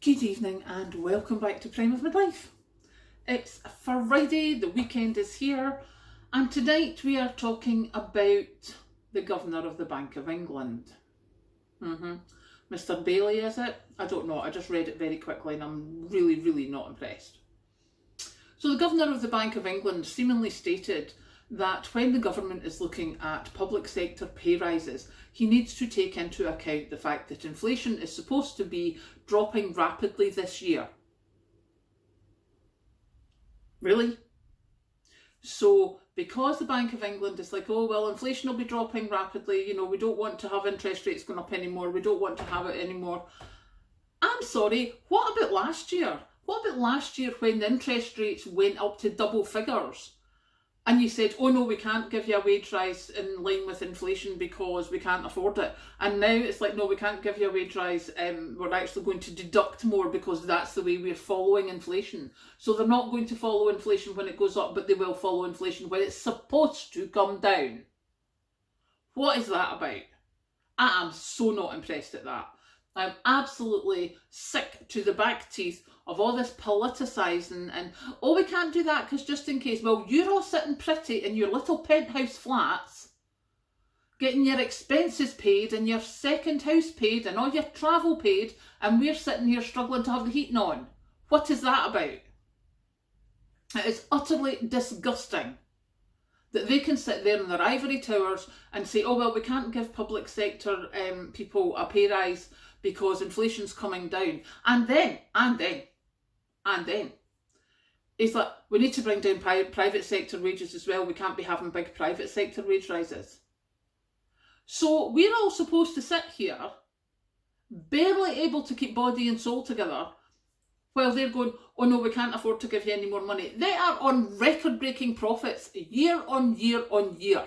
Good evening and welcome back to Prime of Midlife. It's Friday, the weekend is here, and tonight we are talking about the Governor of the Bank of England. Mr. Bailey, is it? I don't know, I just read it very quickly and I'm really not impressed. So the Governor of the Bank of England seemingly stated that when the government is looking at public sector pay rises, he needs to take into account the fact that inflation is supposed to be dropping rapidly this year. Really? So because the Bank of England is like, oh well, inflation will be dropping rapidly, we don't want to have interest rates going up anymore, we don't want to have it anymore. I'm sorry, what about last year? What about last year when the interest rates went up to double figures? And you said, oh no, we can't give you a wage rise in line with inflation because we can't afford it. And now it's like, no, we can't give you a wage rise. We're actually going to deduct more because that's the way we're following inflation. So they're not going to follow inflation when it goes up, but they will follow inflation when it's supposed to come down. What is that about? I am so not impressed at that. I'm absolutely sick to the back teeth of all this politicising and, oh, we can't do that because just in case. Well, you're all sitting pretty in your little penthouse flats, getting your expenses paid and your second house paid and all your travel paid, and we're sitting here struggling to have the heating on. What is that about? It is utterly disgusting that they can sit there in their ivory towers and say, oh, well, we can't give public sector people a pay rise because inflation's coming down. And then, it's like, we need to bring down private sector wages as well. We can't be having big private sector wage rises. So we're all supposed to sit here, barely able to keep body and soul together, while they're going, oh no, we can't afford to give you any more money. They are on record-breaking profits year on year on year.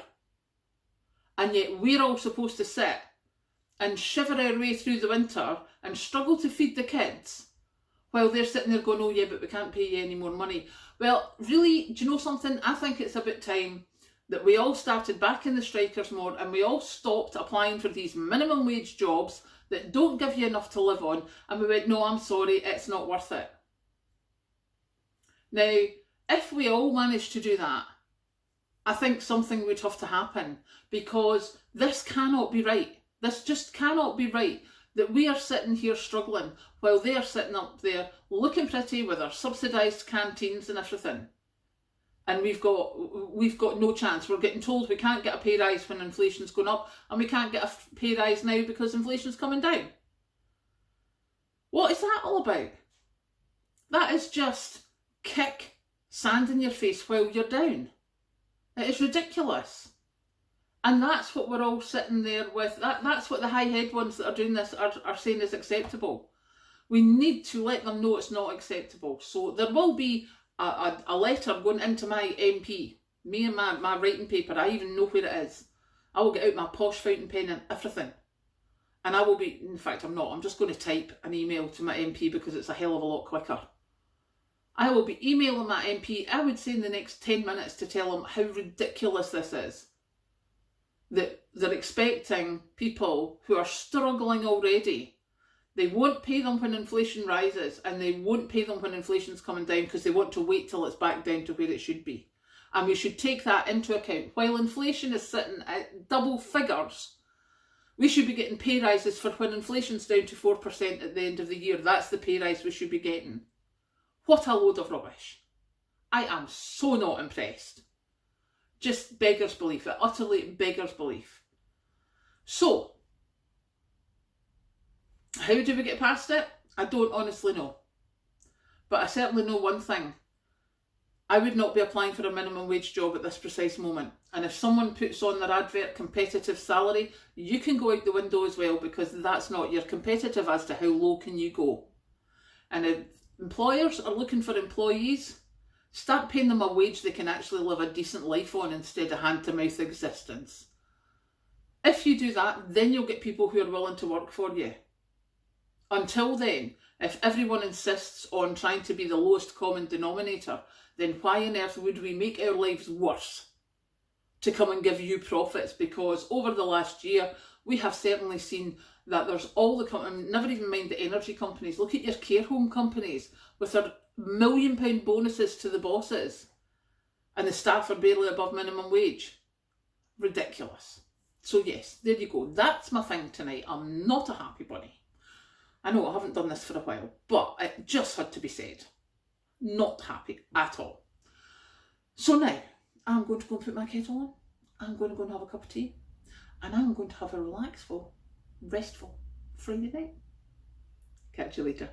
And yet we're all supposed to sit and shiver our way through the winter and struggle to feed the kids while they're sitting there going, oh yeah, but we can't pay you any more money. Well, really, do you know something? I think it's about time that we all started back in the strikers mode and we all stopped applying for these minimum wage jobs that don't give you enough to live on, and we went, no, I'm sorry, it's not worth it. Now, if we all managed to do that, I think something would have to happen, because this cannot be right. This just cannot be right, that we are sitting here struggling while they are sitting up there looking pretty with our subsidised canteens and everything. And we've got no chance. We're getting told we can't get a pay rise when inflation's going up, and we can't get a pay rise now because inflation's coming down. What is that all about? That is just kick sand in your face while you're down. It is ridiculous. And that's what we're all sitting there with. That's what the high head ones that are doing this are saying is acceptable. We need to let them know it's not acceptable. So there will be a letter going into my MP, me and my writing paper. I even know where it is. I will get out my posh fountain pen and everything. And I will be, in fact I'm not, I'm just going to type an email to my MP because it's a hell of a lot quicker. I will be emailing my MP, I would say in the next 10 minutes, to tell them how ridiculous this is. That they're expecting people who are struggling already. They won't pay them when inflation rises, and they won't pay them when inflation's coming down because they want to wait till it's back down to where it should be. And we should take that into account. While inflation is sitting at double figures, we should be getting pay rises for when inflation's down to 4% at the end of the year. That's the pay rise we should be getting. What a load of rubbish. I am so not impressed. Just beggars belief. It utterly beggars belief. So, how do we get past it? I don't honestly know. But I certainly know one thing. I would not be applying for a minimum wage job at this precise moment. And if someone puts on their advert competitive salary, you can go out the window as well, because that's not, you're competitive as to how low can you go. And if employers are looking for employees, start paying them a wage they can actually live a decent life on instead of hand-to-mouth existence. If you do that, then you'll get people who are willing to work for you. Until then, if everyone insists on trying to be the lowest common denominator, then why on earth would we make our lives worse to come and give you profits? Because over the last year, we have certainly seen that there's all the companies, never even mind the energy companies, look at your care home companies with their £1 million bonuses to the bosses, and the staff are barely above minimum wage. Ridiculous. So yes, there you go. That's my thing tonight. I'm not a happy bunny. I know I haven't done this for a while, but it just had to be said. Not happy at all. So now, I'm going to go and put my kettle on. I'm going to go and have a cup of tea. And I'm going to have a relaxful, restful Friday night. Catch you later.